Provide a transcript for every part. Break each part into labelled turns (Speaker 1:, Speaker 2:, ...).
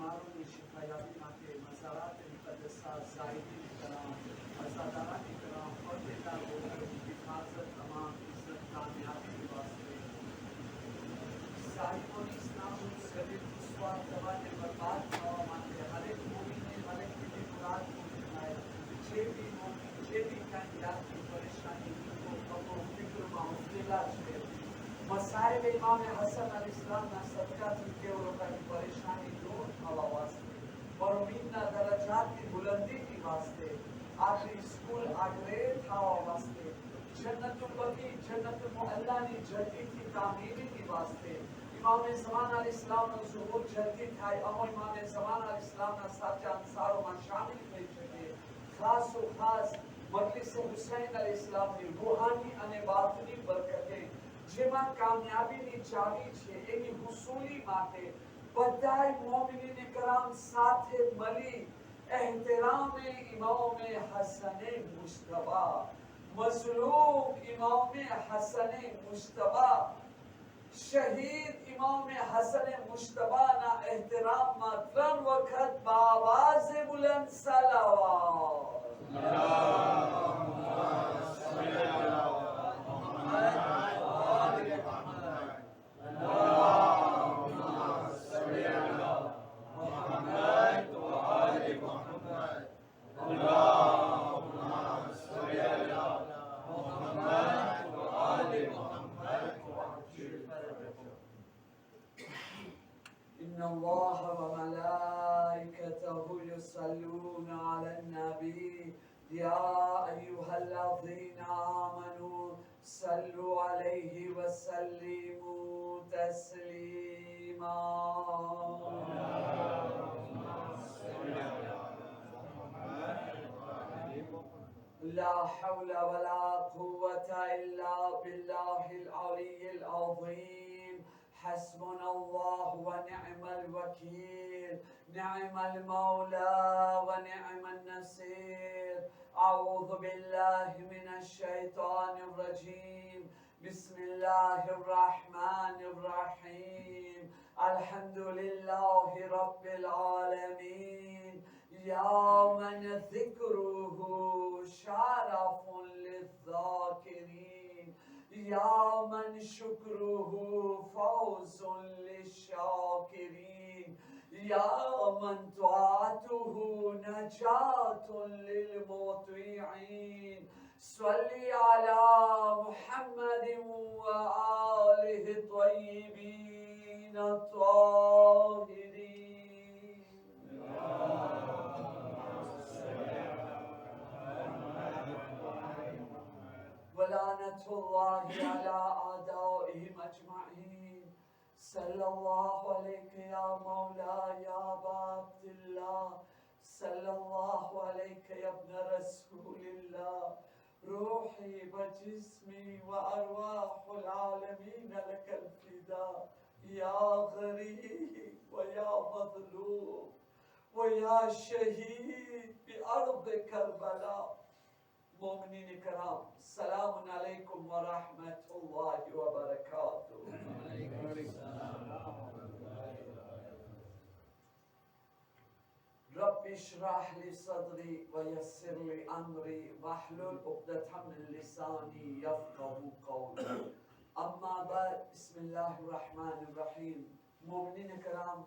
Speaker 1: बीमारों में शिफायाबी मांगे, मज़ारात मुक़द्दसा ज़ाहिरीन कराम, अज़ादारान कराम, और बेटा होकर हिफाजत, अमान, इज़्ज़त, कामयाबी के वास्ते साहिबों इस्लाम सबिल उस्वा तवाने बर्बाद हवा मांगे, हर एक मोमिन ने हर एक की मुराद को दिखाए, जे भी मोमिन जे भी कामयाब की परेशानी को कबो फिक्र माउज़िला छे मसाइब इमाम हसन अलैहिस्सलाम ना सदका थी केवलों की परेशानी दूर थवा वास्ते और उम्मीदना दरजात की बुलंदी की वास्ते आखिरी स्कूल आगरे थवा वास्ते जन्नतुल बकी जन्नतुल मुअल्ला नी जल्दी थी तामीरी की वास्ते इमाम ज़मान अलैहिस्सलाम नो ज़ुहूर जल्दी थाय अमो इमाम ज़मान अलैहिस्सलाम ना साचा अंसारो में शामिल થઈ શકે ખાસ ઓ ખાસ મજલિસ હુસૈન अलैहिस्सलाम ની રૂહાની અને બાતની બરકતે જેમાં કામયાબીની ચાવી છે એની હુસૂલી માટે બધાય મોમિનીન કરામ સાથે મળી એહતરામે ઇમામ હસન મુજતબા મઝલૂમ ઇમામ હસન મુજતબા शहीद इमाम हसन मुश्तबा ना एहतराम में 3 वक्त बावाज बुलंद सलावत الله وملائكته يصلون على النبي يا أيها الذين آمنوا صلوا عليه وسلموا تسليما لا حول ولا قوة إلا بالله العلي العظيم حسبنا الله ونعم الوكيل نعم المولى ونعم النصير أعوذ بالله من الشيطان الرجيم بسم الله الرحمن الرحيم الحمد لله رب العالمين يا من ذكره شرف للذاكرين يا من شكره فوز للشاكرين يا من طاعته نجاة للمطيعين صل على محمد وآله الطيبين الطاهرين ولعنة الله على أعدائهم أجمعين صلى الله عليك يا مولاي يا أبا عبد الله صلى الله عليك يا ابن رسول الله روحي وجسمي وأرواح العالمين لك الفداء يا غريب ويا مظلوم ويا شهيد بأرض كربلاء मोमिनीन कराम सलाम अलैकुम व रहमतुल्लाहि व बरकातुहू रब्बि इश्रह ली सदरी व यस्सिर ली अमरी वहलुल उक़दतम मिन लिसानी यफ़क़हू क़ौली अम्मा बाद बिस्मिल्लाहिर रहमानिर रहीम मोमिनीन कराम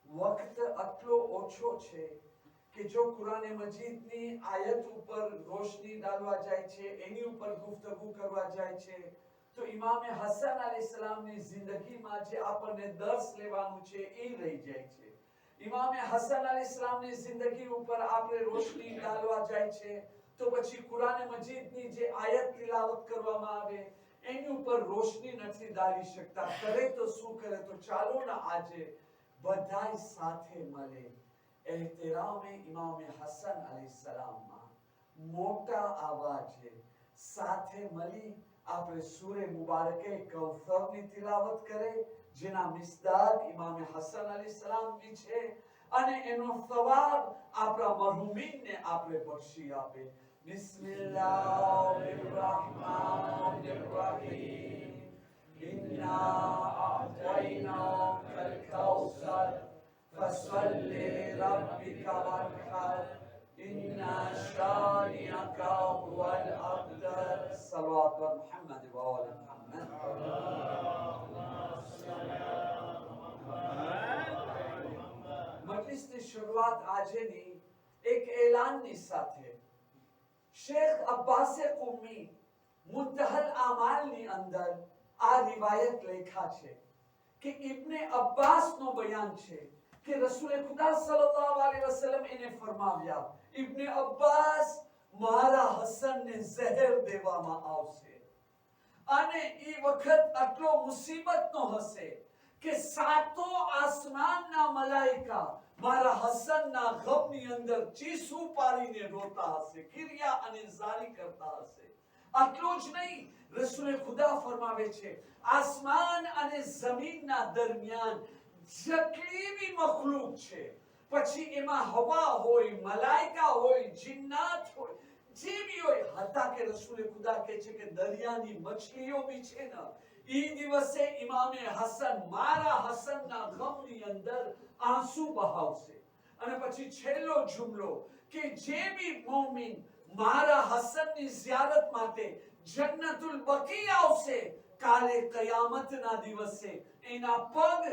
Speaker 1: वक्त आटलो ओछो छे कि जो कुरान मजीदनी आयत ऊपर रोशनी डालवा जाए छे एनी ऊपर गुफ्तगू करवा जाए छे तो इमाम हसन अलैहिस्सलामनी जिंदगीमां जे आपने दर्श लेवानुं छे ए रही जाए छे इमाम हसन अलैहिस्सलामनी जिंदगी ऊपर आपने रोशनी डालवा जाए छे तो પછી कुरान मजीदनी जे आयत तिलावत करवामां आवे एनी ऊपर रोशनी નથી डाली શકતા करे तो શું करे तो ચાલો ना આજે બધાય સાથે મળે एहतराम इमाम हसन अलैहिस्सलाम में मोटा आवाजे साथे मली आपणे सूरे मुबारके कौसर नी तिलावत करे जेना मिस्दाक इमाम हसन अलैहिस्सलाम नी छे अने एनो सवाब आपरा मरहुमीन ने आपणे बख्शी आपे बिस्मिल्लाहिर रहमानिर रहीम इन्ना अअतैनाकल कौसर فصل لربك وانحر إن شانئك هو الأبتر صلوات محمد وآل محمد. મજલિસની શરૂઆત આજની એક એલાનની સાથે શેખ અબ્બાસે કુમી મુંતહલ આમાલની અંદર આ રિવાયત લેખા છે કે ઇબ્ને અબ્બાસનો બયાન છે કે રસૂલ ખુદા સલ્લલ્લાહુ અલૈહિ વસલ્લમ એને ફરમાવ્યા, ઇબ્ને અબ્બાસ, મારા હસનને ઝહેર દેવામાં આવશે અને એ વખત આટલો મુસીબતનો હશે કે સાતો આસમાનના મલાઈકા મારા હસનના ગમની અંદર ચીસું પાડીને રોતા હશે, કિરિયા અને જારી કરતા હશે. આટલું જ નહીં, રસૂલ ખુદા ફરમાવે છે આસમાન અને જમીનના દરમિયાન જેટલી બી મખલૂક છે, પછી એમાં હવા હોય, મલાઈકા હોય, જિન્નાત હોય, જે બી હોય, હતા કે રસૂલ ખુદા કહે છે કે દરિયાની મછલીઓ બી છે ને, ઈ દિવસે ઇમામે હસન મારા હસનના ગમની અંદર આંસુ બહાવશે. અને પછી છેલ્લો જુમલો કે જે બી મોમિન મારા હસનની ઝિયારત માટે જન્નતુલ બકી આવશે, કાલે કયામતના દિવસે એના પગ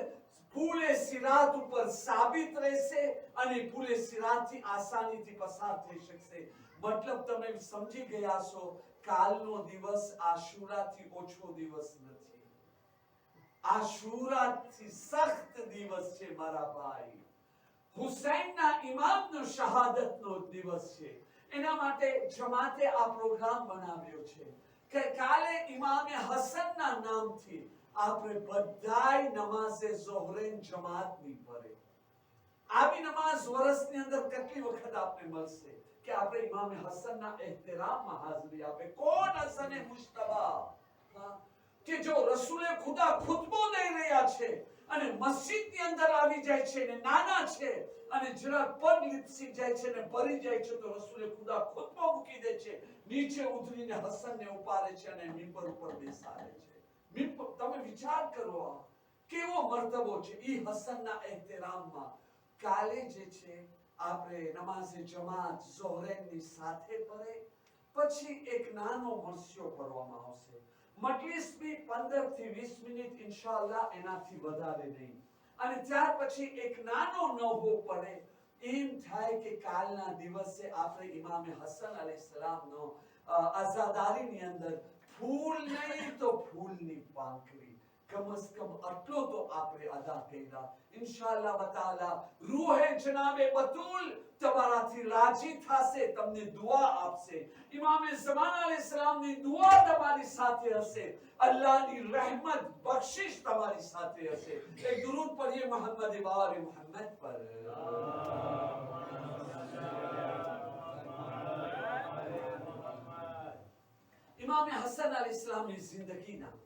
Speaker 1: પૂલે સિરાત ઉપર સાબિત રહેશે અને પૂલે સિરાતથી આસાનીથી પસાર થઈ શકશે. મતલબ તમે સમજી ગયા છો, કાલનો દિવસ આશુરાથી ઓછો દિવસ નથી, આશુરાથી સખ્ત દિવસ છે મારા ભાઈ. હુસૈનના ઇમામનો શહાદતનો દિવસ છે. એના માટે જમાતે આ પ્રોગ્રામ બનાવ્યો છે કે કાલે ઇમામે હસનના નામથી આપણે બધાય નમાઝે ઝોહરેન જમાતની પડે. આવી નમાઝ વર્ષની અંદર કેટલી વખત આપને મળશે કે આપણે ઇમામે હસનના એહતરામમાં હાજરી આપે. કોણ હસને મુશ્તબા કે જો રસૂલે ખુદા ખુતબો દઈ રહ્યા છે અને મસ્જિદની અંદર આવી જાય છે ને નાના છે અને જરા પગ લીપસી જાય છે ને ભરી જાય છે, તો રસૂલે ખુદા ખુતબો મૂકી દે છે, નીચે ઉતરીને હસનને ઉપાડે છે અને મિંબર ઉપર બેસાડે છે. તમે વિચાર કરો કેવો મર્તબો છે ઈ હસનના એહતરામમાં. કાલે જે છે આપણે નમાઝે જમાત ઝોહરેનની સાથે પડે, પછી એક નાનો મરસ્યો પઢવામાં આવશે. મજલિસ બી 15 થી 20 મિનિટ ઇન્શાઅલ્લાહ, એનાથી વધારે નહીં. અને ત્યાર પછી એક નાનો નવહો પડે. એમ થાય કે કાલના દિવસે આપણે ઇમામે હસન અલૈહિસ્સલામનો આઝાદારીની અંદર ફૂલ નહીં તો ફૂલની પાંખડી, કમસ કમ આટલો તો આપણે અદા કર્યા. ઇન્શાઅલ્લાહ તાઆલા રૂહે જનાબે બતુલ તમારાથી રાજી થશે, તમને દુઆ આપશે. ઇમામે ઝમાના અલૈહિસ્સલામની દુઆ તમારી સાથે હશે, અલ્લાહની રહેમત બખ્શિશ તમારી સાથે હશે. એક દરૂદ પઢીએ મોહમ્મદ વાલે મોહમ્મદ પર. ઇમામે હસન અલૈહિસ્સલામની જિંદગીના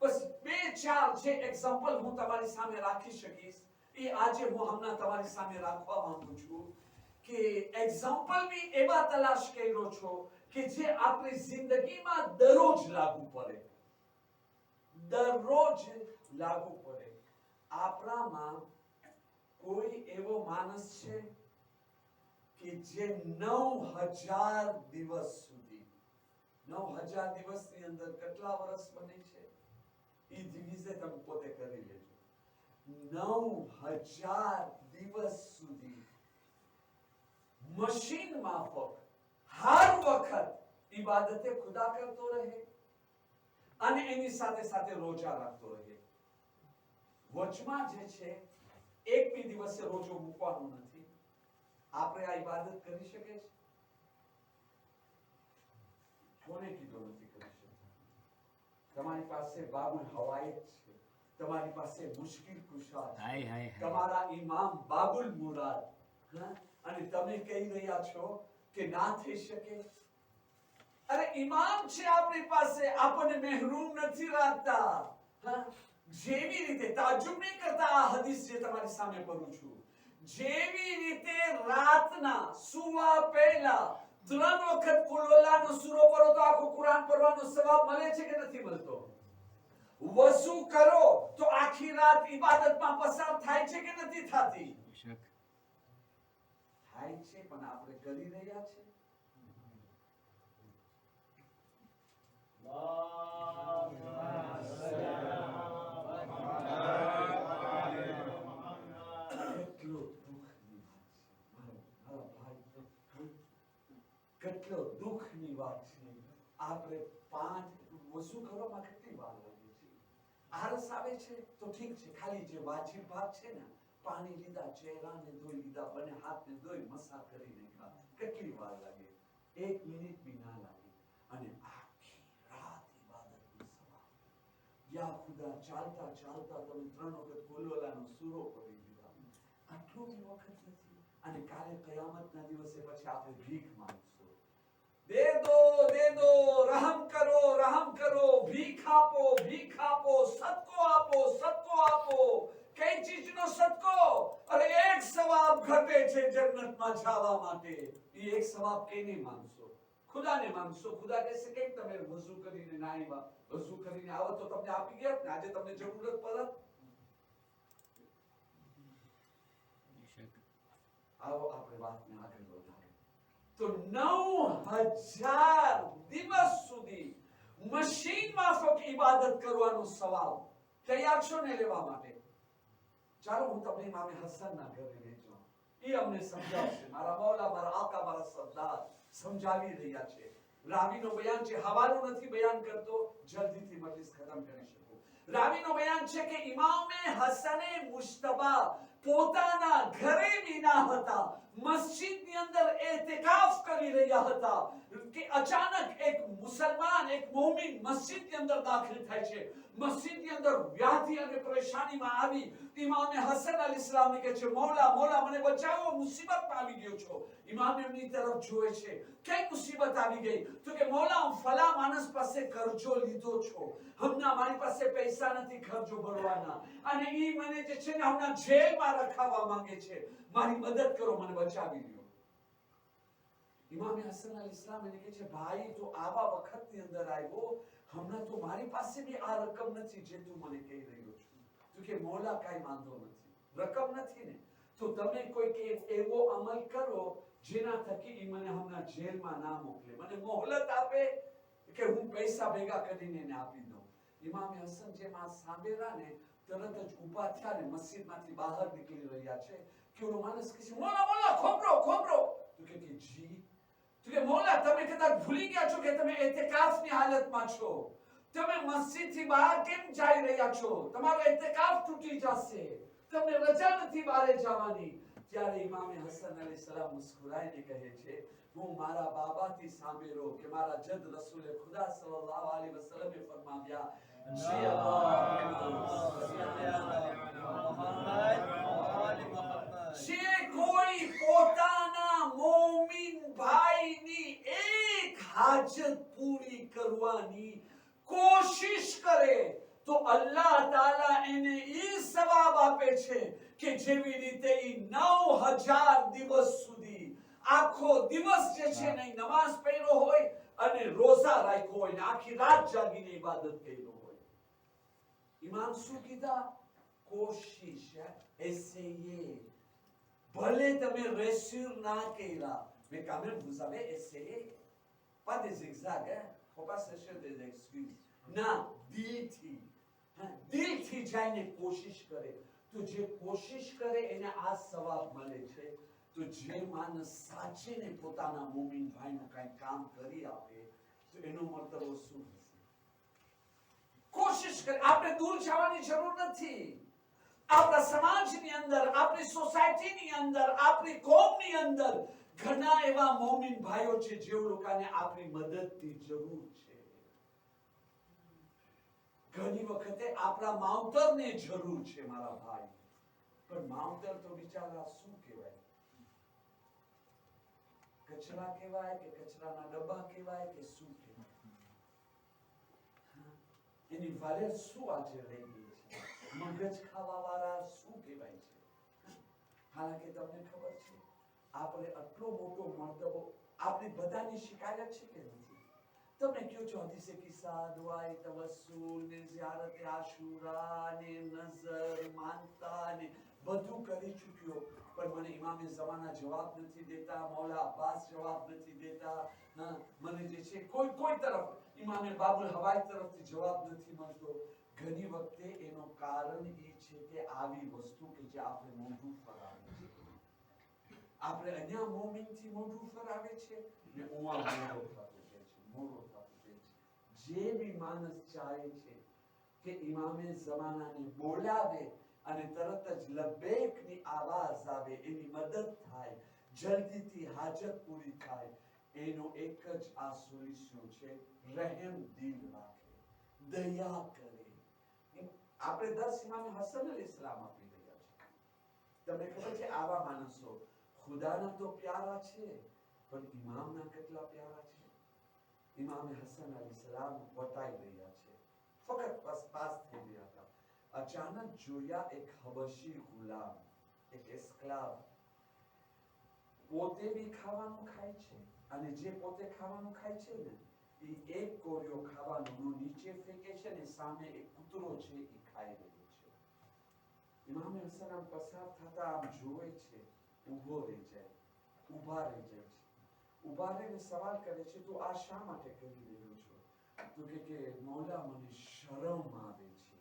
Speaker 1: બસ 2-4 જે એક્ઝામ્પલ હું તમારી સામે રાખી શકીશ, એ આજે હું હમણાં તમારી સામે રાખવા માંગુ છું કે એક્ઝામ્પલ બી એવા તલાશ કર્યો છો કે જે આપણી જિંદગીમાં દરરોજ લાગુ પડે, દરરોજ લાગુ પડે. આપણામાં કોઈ એવો માણસ છે કે જે 9000 દિવસ સુધી, 9000 દિવસની અંદર કેટલા વર્ષ બને છે એ દિવિઝે તમે પોતે કરી લેજો. 9000 દિવસ સુધી મશીન માફક હર વખત ઇબાદતે ખુદા કરતો રહે અને એની સાથે સાથે રોજા રાખતો રહે. વચમાં જે છે એક બી દિવસે રોજો મૂકવાનો નથી. આપણે આ ઇબાદત કરી શકે છે? કોને કીધું નથી કરી શકતા? તમારી પાસે બાબુલ હવાયત છે, તમારી પાસે મુશ્કિલ કુશા છે, તમારા ઇમામ બાબુલ મુરાદ, અને તમે કહી રહ્યા છો કે ના થઈ શકે. અરે ઇમામ છે આપણી પાસે, આપણને મહેરૂમ નથી રાખતા. જેવી રીતે તાજુબ નહીં કરતા આ હદીસ જે તમારી સામે પઢું છું, જેવી રીતે રાતના સુવા પહેલા 3 વખત કુલ વલ્લાહનો સૂરો પઢો તો આખું કુરાન પઢવાનો સવાબ મળે છે કે નથી મળતો? વસુ કરો તો આખી રાત ઇબાદતમાં પસાર થાય છે કે નથી થતી? થાય છે પણ આપણે કરી રહ્યા છે. કેટલો દુઃખની વાત છે. આપણે 5 વસુ કરવામાં કેટલી વાર લાગે છે. આળસ આવે છે તો ઠીક છે, ખાલી જે વાજિબ ભાગ છે ને, પાણી લીધા, ચહેરાને ધોઈ લીધા, બંને હાથને ધોઈ મસા કરી નાખ્યા, કેટલી વાર લાગે? 1 મિનિટ બી ના લાગે. અને આખી રાત ઇબાદતનો સવાલ. યા ખુદા, ચાલતા ચાલતા તમે 3 વખત કુલવલાનો સૂરો પડી દીધા. આટલો બી વખત નથી. અને કાલે કયામતના દિવસે પછી આપણે ભીખ માંગશું, દે દો, રહમ કરો, ભીખ આપો, સદકો આપો. કઈ ચીજનો સદકો? અરે એક સવાબ ઘટે છે જન્નતમાં જવા માટે. એ એક સવાબ કેને માંગશો? ખુદાને માંગશો. ખુદા કહેશે કેમ તમે વઝુ કરીને ના આવ્યા? વઝુ કરીને આવો તો તમને આપી ગયા ને, આજે તમને જરૂરત પડત. આવો આપણે વાતને આગળ વધારીએ તો 9000 દિવસ સુધી મશીન માફક ઇબાદત કરવાનો સવાલ. તૈયાર છો ને લેવા માટે? ચાલો હું તમને ઇમામે હસનના ઘરે લઈ જાઉં. એ અમને સમજાવશે. મારા મૌલા, મારા આકા, મારા સરદાર સમજાવી રહ્યા છે. રાવીનો બયાન છે, હવાલો નથી બયાન કરતો, જલ્દીથી મજલિસ ખતમ કરી શકું. રાવીનો બયાન છે કે ઇમામે હસને મુશ્તબા પોતાના ઘરે બી ના હતા, મસ્જિદની અંદર એતિકાફ કરી રહ્યા હતા કે અચાનક એક મુસલમાન, એક મોમિન મસ્જિદની અંદર દાખલ થાય છે. મસ્જિદની અંદર વ્યાધિ અને પરેશાનીમાં આવી ઇમામે હસન અલૈહિસ્સલામ કહે છે, મૌલા મને બચાવો, મુસીબતમાં આવી ગયો છો. ઇમામ એમની તરફ જોવે છે, કઈ મુસીબત આવી ગઈ? તો કે મૌલા, હું ફલા માણસ પાસે કરજો લીધો છો, હમણાં મારી પાસે પૈસા નથી ખર્ચો ભરવાના, અને ઈ મને જે છે ને હમણાં જેલમાં રખાવા માંગે છે, મારી મદદ કરો, મને બચાવી લ્યો. ઇમામે હસન અલૈહિસ્સલામ એને કહે છે, ભાઈ તો આવા વખતની અંદર આવ્યો, હમણાં તો મારી પાસે બી આ રકમ નથી જે તું મને કહી રહ્યો છું. તો કે મૌલા કાઈ વાંધો નથી, રકમ નથી ને તો તમે કોઈ કે એવો અમલ કરો જેના થકી ઈ મને હમણાં જેલમાં ના મોકલે, મને મોહલત આપે કે હું પૈસા ભેગા કરીને એને આપી દઉં. ઇમામે હસન જેમ આ સાંભળ્યા ને તરત જ ઊભા થયા ને મસ્જિદમાંથી બહાર નીકળી રહ્યા છે કે ઓલો માણસ કહે છે, મૌલા ખોબરો. તો કે જી. તો કે મૌલા, તમે કદાચ ભૂલી ગયા છો કે તમે એતિકાફની હાલતમાં છો, તમે મસ્જિદથી બહાર કેમ જઈ રહ્યા છો? તમારો એતિકાફ તૂટી જશે, તમને રજા નથી બહાર જવાની. ત્યારે ઇમામે હસન અલૈહિસ્સલામ મુસ્કુરાઈને કહે છે, હું મારા બાબાથી સાંભળ્યો કે મારા જદ રસૂલે ખુદા સલ્લલ્લાહુ અલૈહિ વસલ્લમે ફરમાવ્યા, જે કોઈ પોતાના મોમિન ભાઈની એક હાજત પૂરી કરવાની કોશિશ કરે તો અલ્લાહ તાલા એને ઈ સવાબ આપે છે કે જેવી રીતે ઈ 9000 દિવસ સુધી આખો દિવસ જે છે ને નમાઝ પઢ્યો હોય અને રોઝા રાખ્યો હોય ને આખી રાત જાગીને ઇબાદત કર્યો હોય. ઇમામ શું કીધા? કોશિશ, essayer. ભલે તમે réussir ના કર્યા, mais quand même vous avez essayé. Pas des zigzags, hein? Faut pas chercher des excuses. ના, દિલથી જઈને કોશિશ કરે તો જે કોશિશ કરે એને આ સવાબ મળે છે. તો જે માણસ સાચીને પોતાના મોમિન ભાઈનું કઈ કામ કરી આપે તો એનો મતલબ શું હશે? કોશિશ કરે. આપણે દૂર જવાની જરૂર નથી. આપણા સમાજની અંદર, આપણી સોસાયટીની અંદર, આપણી કોમની અંદર ઘણા એવા મોમિન ભાઈઓ છે જેઓ લોકોને આપણી મદદની જરૂર છે. ઘણી વખતે આપણા માવતરને જરૂર છે મારા ભાઈ, પણ માવતર તો બિચારા શું કહેવાય? કચરા કહેવાય કે કચરાના ડબ્બા કહેવાય કે શું કહેવાય? એની વાલે શું આજે રહી ગઈ છે? મગજ ખાવા વાળા શું કહેવાય છે? હાલાકી તમને ખબર છે આપણે આટલો મોટો મર્તબો આપણી બધાની શિકાયત છે કે નથી? તમે કયો છો હદીસે કિસ્સા, દુઆએ તવસ્સુલ ને ઝિયારતે આશુરા ને નઝર માનતા ને બધું કરી ચૂક્યો, પણ મને ઇમામે ઝમાના જવાબ નથી દેતા, મૌલા અબ્બાસ જવાબ નથી દેતા, મને જે છે કોઈ તરફ ઇમામે બાબુલ હવાઈ તરફથી જવાબ નથી મળતો. ઘણી વખતે એનો કારણ એ છે કે આવી વસ્તુ કે જે આપણે મોઢું ફરાવે છે, આપણે અહીંયા મોમિનથી મોઢું ફરાવે છે ને ઉવા મોઢો થતો જાય છે, મોઢો થતો જાય છે. જે બી માણસ ચાહે છે કે ઇમામે ઝમાનાને બોલાવે અને તરત જ લબેકની આવાજ આવે, એની મદદ થાય, જલ્દીથી હાજત પૂરી થાય, એનો એક જ આ સોલ્યુશન છે, રહેમ દિલ રાખે, દયા કરે. આપણે 10 ઇમામે હસન અલૈહિસ્સલામ આપી રહ્યા છે. તમને ખબર છે આવા માણસો ખુદાના તો પ્યારા છે, પણ ઇમામના કેટલા પ્યારા છે. ઇમામે હસન અલૈહિસ્સલામ વટાઈ રહ્યા છે, ફક્ત બસ પાસ થઈ ગયા હતા. અચાનક જોયા એક હબશી ગુલામ, એક એસ્ક્લાવ, પોતે બી ખાવાનું ખાય છે અને જે પોતે ખાવાનું ખાય છે ને એ એક કોરિયો ખાવાનું નીચે ફેંકે છે ને સામે એક કૂતરો છે એ ખાઈ રહ્યો છે. ઇમામે હસન આમ પસાર થતા આમ જોવે છે, ઊભા રહી જાય છે. ઊભા રહીને સવાલ કરે છે, તો આ શા માટે કરી રહ્યો છો? તો કે મૌલા મને શરમ આવે છે,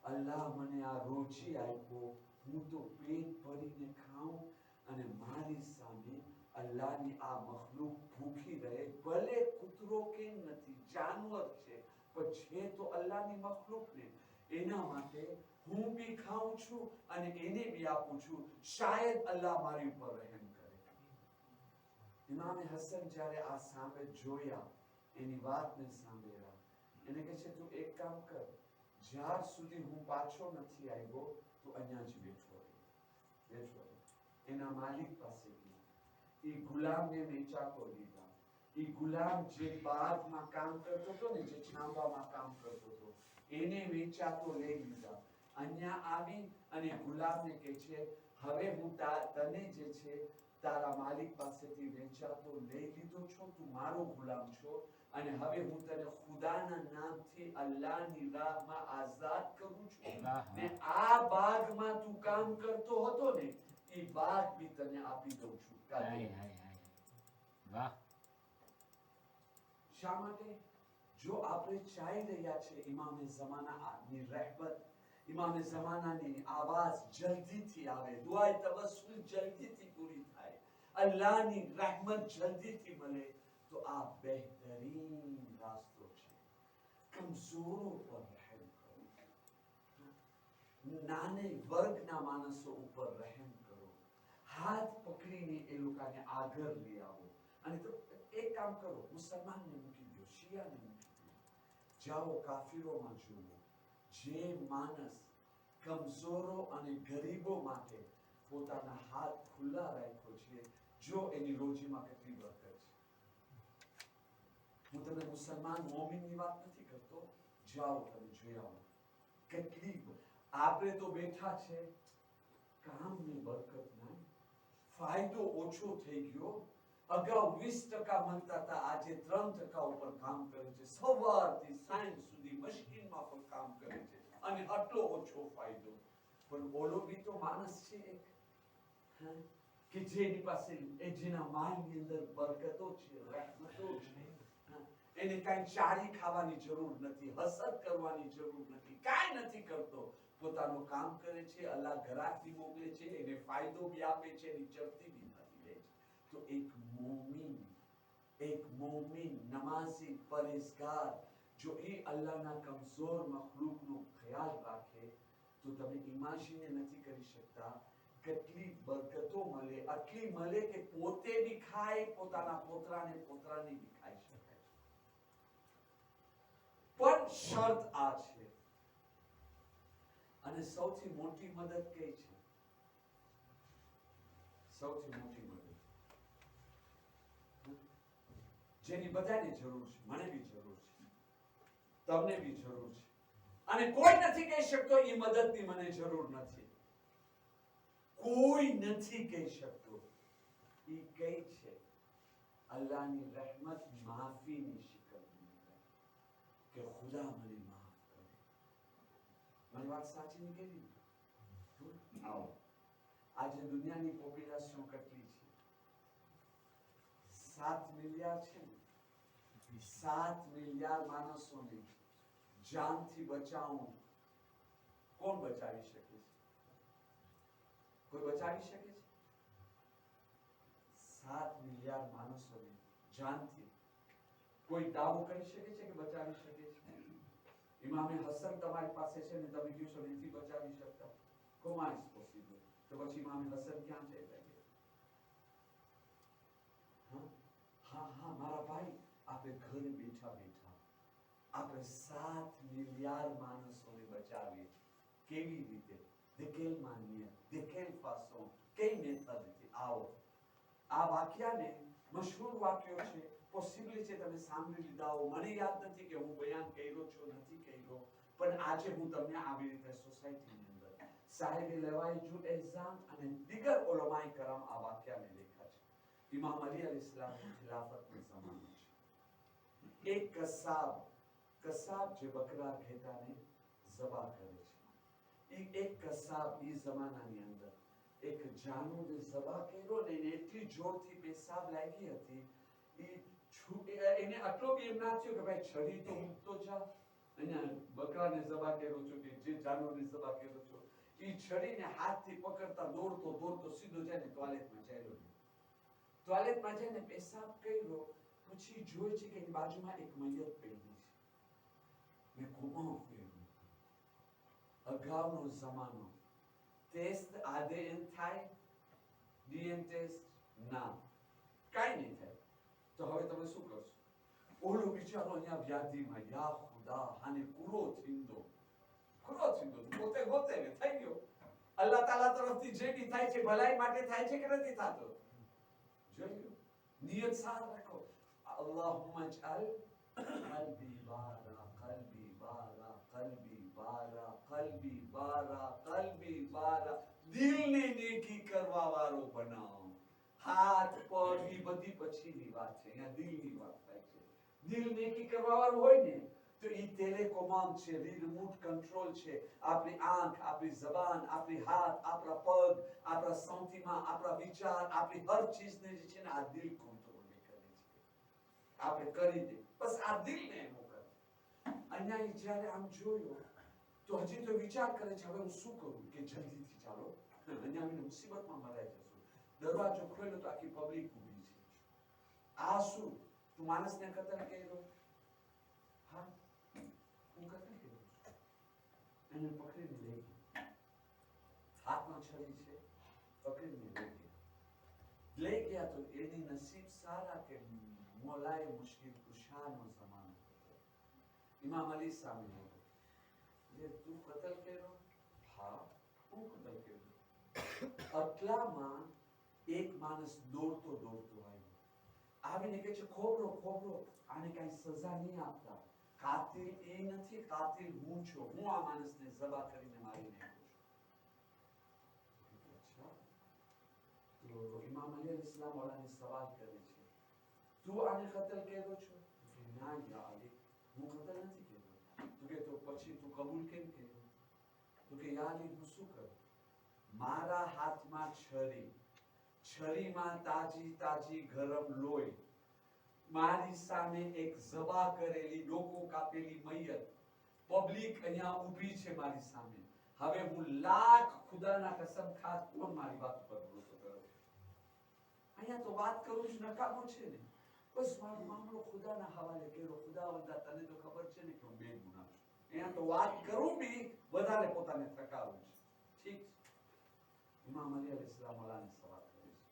Speaker 1: અલ્લાહ મને આ રોજી આપ્યો, હું તો પેટ ભરીને ખાઉં અને મારી સામે અલ્લાહની આ મખલૂક ભૂખી રહે, ભલે કૂતરો કેમ નથી, જાનવર છે, પણ છે તો અલ્લાહની મખલૂક ને, એના માટે હું બી ખાઉં છું અને એને બી આપું છું, શાયદ અલ્લાહ મારી ઉપર રહેમ કરે. ઇમામે હસન જ્યારે આ સામે જોયા, એની વાતને સાંભળ્યા, એને કહે છે તું એક કામ કર, જ્યાર સુધી હું પાછો નથી આવ્યો તું અહીંયા જ બેઠો રહે. એના માલિક પાસે ગયા, એ ગુલામને વેચાતો લીધા. એ ગુલામ જે બાગમાં કામ કરતો હતો ને, જે છાંબામાં કામ કરતો હતો, એને વેચાતો લઈ લીધા. અહીંયા આવી અને ગુલામને કહે છે હવે હું તને જે છે તારા માલિક પાસેથી વેચાતો લઈ લીધો છો, તું મારો ગુલામ છો અને હવે હું તને ખુદાના નામથી અલ્લાહની રાહમાં આઝાદ કરું છું ને આ બાગમાં તું કામ કરતો હતો ને એ બાગ બી તને આપી દઉં છું. વાહ! શા માટે? જો આપણે ચાહી રહ્યા છે ઇમામે ઝમાનાની રહેમત, ઇમામે ઝમાનાની આવાજ જલ્દીથી આવે, દુઆએ તવસ્સુલ જલ્દીથી પૂરી થાય, અલ્લાહની રહેમત જલ્દીથી મળે, તો આ બહેતરીન રાસ્તો છે. કમજોરો પર રહેમ કરો, નાને વર્ગના માણસો ઉપર રહેમ કરો, હાથ પકડીને એ લોકોને આગળ લઈ આવો. અને તો એક કામ કરો, મુસલમાનને મૂકી દો, શિયાને મૂકી દો, જાઓ કાફિરોમાં જુઓ, જે માણસ કમજોરો અને ગરીબો માટે પોતાના હાથ ખુલ્લા રાખ્યો છે, જો એની રોજીમાં કેટલી બરકત છે. હું તમને મુસલમાન મોમિનની વાત નથી કરતો, જાઓ તમે જોઈ આવો કેટલી. આપણે તો બેઠા છે, કામની બરકત નહીં, ફાયદો ઓછો થઈ ગયો. અગાઉ 20% મળતા હતા, આજે 3% ઉપર કામ કરે છે, સવારથી સાંજ સુધી મશીનમાં પણ કામ કરે છે અને આટલો ઓછો ફાયદો. પણ ઓલો બી તો માણસ છે એક, કે જેની પાસે જેના માલની અંદર બરકતો છે, રહેમતો છે, એને કાંઈ ચારી ખાવાની જરૂર નથી, હસદ કરવાની જરૂર નથી, કાંઈ નથી કરતો, પોતાનું કામ કરે છે, અલ્લાહ ઘરાક બી મોકલે છે, એને ફાયદો બી આપે છે, એની ચડતી બી નથી લે છે. તો એક મોમિન નમાઝી પરેઝગાર જો એ અલ્લાહના કમજોર મખલૂકનો ખ્યાલ રાખે તો તમે ઇમેજિન નથી કરી શકતા કેટલી બરકતો મળે, આટલી મળે કે પોતે બી ખાય, પોતાના પોતરાને બી ખાઈ શકાય. પણ શરત આ છે, અને સૌથી મોટી મદદ કઈ છે? સૌથી મોટી મદદ જેની બધાને જરૂર છે, મને બી જરૂર છે, તમને બી જરૂર છે, અને કોઈ નથી કહી શકતો એ મદદની મને જરૂર નથી. કોઈ નથી કહી શકતો. એ કઈ છે? અલ્લાહની રહેમત માફીની શિકલની, કે ખુદા મને માફ કરે. મારી વાત સાચી નીકળી? આવો આજે દુનિયાની પોપ્યુલેશન કેટલી છે? 7 મિલિયન છે ને? 7 મિલિયન માણસોને જાનથી બચાવવું કોણ બચાવી શકે છે? કોઈ બચાવી શકે છે? 7 મિલિયન માણસોને જાનથી કોઈ દાવો કરી શકે છે કે બચાવી શકે છે? ઇમામે હસન તમારી પાસે છે ને, તમે કહો છો નથી બચાવી શકતા, કોમાં ઇઝ પોસિબલ? તો પછી ઇમામે હસન ક્યાં છે? હા હા મારા ભાઈ, આપણે ઘરે બેઠા બેઠા આપણે 7 મિલિયન માણસોને બચાવીએ. કેવી રીતે? de quelle manière, de quelle façon, કઈ મેથડથી? આવો આ વાક્યને મશહૂર વાક્યો છે, પોસિબલ છે તમે સાંભળી લીધા હો. મને યાદ નથી કે હું બયાન કર્યો છું નથી કર્યો, પણ આજે હું તમને આવી રીતે સોસાયટીની અંદર સાહેબે લેવાય જુલ એઝામ અને દીગર ઉલમાએ કરમ આ વાક્યને લેખા છે. ઇમામ અલી અલૈહિસ્સલામની ખિલાફતનો જમાનો છે. એક કસાબ જે બકરા ઘેટાને ઝબા કરે છે, એક કસાબ એ જમાનાની અંદર એક જાનવરને ઝબા કર્યો ને એટલી જોરથી પેશાબ લાગી હતી, એને આટલો બી એમ ના થયો કે ભાઈ છરી તો મૂકતો જા, અહીંયા બકરાને ઝબા કર્યો છો કે જે જાનવરને ઝબા કર્યો છો, એ છરીને હાથથી પકડતા દોડતો દોડતો સીધો જઈને ટોયલેટમાં ચાલ્યો. ટોયલેટમાં જઈને પેશાબ કર્યો, પછી જોઈ છે કે એની બાજુમાં એક મૈયત પડી છે. મેં ઘુમાવ ફેર્યું. અગાઉનો જમાનો ટેસ્ટ ADN થાય, DNA ટેસ્ટ ના, કાંઈ નહીં થાય. તો હવે તમે શું કરશો? ઓલો બિચારો અહીંયા વ્યાધિમાં, યા ખુદા આને કુરો થીંદો પોતે ગોતે ને થઈ ગયો. અલ્લાહ તાલા તરફથી જે બી થાય છે ભલાઈ માટે થાય છે કે નથી થતો? જોયું? નિયત સાફ રાખો. અલ્લાહુમ્મા જઅલ قلبي بارا قلبي بارا قلبي بارا قلبي بارا قلبી બારા, દિલને નેકી કરવા વાળો બનાવો. હાથ પગ એ બધી પછીની વાત છે, અહીંયા દિલની વાત થાય છે. દિલ નેકી કરવા વાળું હોય ને તો એ ટેલિકોમાન્ડ છે, રિમોટ કંટ્રોલ છે. આપણી આંખ, આપણી જબાન, આપણી હાથ, આપણા પગ, આપણા સંતિમાં, આપણા વિચાર, આપણી હર ચીજને જે છે ને આ દિલ કંટ્રોલ કરે છે. આપણે કરી દે બસ આ દિલને એનું કરે. અહીંયા જ્યારે આમ જોયો તો હજી તો વિચાર કરે છે હવે હું શું કરું કે જલ્દીથી ચાલો અહીંયા આવીને મુસીબતમાં મરાઈ જશું. દરવાજો ખોલ્યો તો આખી પબ્લિક ઊભી છે. આ શું? તું માણસને કતલ કર્યો? હા, હું કતલ કર્યો છું. એને પકડીને લઈ ગયો, હાથમાં છરી છે, પકડીને લઈ ગયા તો એની નસીબ સારા કે મોલાએ મુશ્કિલ કુશાનો જમાનો હતો. ઇમામ અલી સામે જે તું કતલ કર્યો? હા, હું કતલ કર્યો. આટલામાં એક માણસ દોડતો આવ્યો, આવીને કહે છે ખોબરો આને કઈ સજા નહીં આપતા. કાતિલ એ નથી, કાતિલ હું છું. હું આ માણસને ઝબા કરીને મારી નાખ્યો છું. તો ઇમામ અલી અલૈહિસ્સલામ વાળાને સવાલ કરે છે, તું આને કતલ કર્યો છો? ના યા અલી, હું કતલ નથી કર્યો. તો કે તો પછી તું કબૂલ કેમ કર્યો? તો કે યા અલી, હું શું કરું? મારા હાથમાં છરીમાં તાજી ગરમ લોહી, મારી સામે એક ઝબા કરેલી ડોકો કાપેલી મૈયત, પબ્લિક અહીંયા ઊભી છે મારી સામે. હવે હું લાખ ખુદાના કસમ ખાસ કોણ મારી વાત પર ભરોસો કરે? અહીંયા તો વાત કરું છું નકામો છે ને. બસ મારો મામલો ખુદાના હવાલે કર્યો. ખુદાવંદા તને તો ખબર છે ને કે હું બેગુનાહ છું. અહીંયા તો વાત કરું બી વધારે પોતાને થકાવું છે. ઠીક છે. ઇમામ અલી અલૈહિસ્સલામ વાળાને સવાલ કરે છે,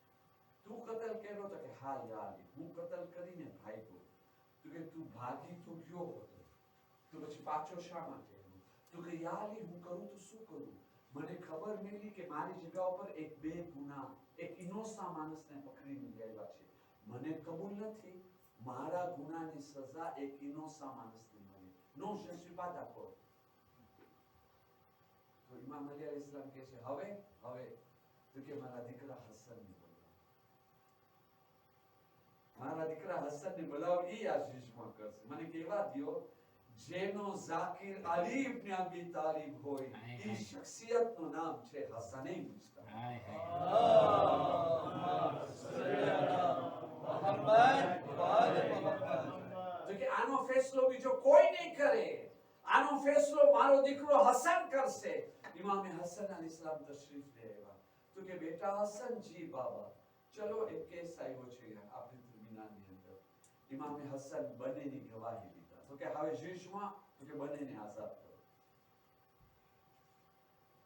Speaker 1: તું કતલ કર્યો? તો કે હા યા અલી, હું કતલ કરીને ભાગ્યો. તો કે તું ભાગી તો ગયો હતો, તો પછી પાછો શા માટે આવ્યો? તો કે યા અલી, હું કરું તો શું કરું? મને ખબર મળી કે મારી જગ્યા ઉપર એક બેગુનાહ, એક ઇનોસા માણસને પકડીને લાવ્યા છે. મને કબૂલ નથી, મારા ગુનાની સજા એક ઇનોસા માણસને મળે. નો je suis pas d'accord. તો ઇમામ અલી અલૈહિસ્સલામ કહે છે હવે તો કે મારા દીકરા હસનને બોલાવો. મારા દીકરા હસનને બોલાવો, એ આ શીશમાં કરશે. મને કહેવા દ્યો જેનો ઝાકિર અલી ઇબ્ન અબી તાલિબ હોય એ શખ્સિયતનું નામ છે હસને મુસ્તફા. તો કે આનો ફેસલો બીજો કોઈ નહીં કરે, આનો ફેસલો મારો દીકરો હસન કરશે. ઇમામે હસન અલૈહિસ્સલામ તશરીફ લે આવ્યા. તો કે બેટા હસન, જી બાબા. ચલો એક કેસ આવ્યો છે આપણી તરમીનાની અંદર. ઇમામે હસન બંનેની ગવાહી લીધા. તો કે હવે જીશમાં તો કે બંનેને આઝાદ કરો.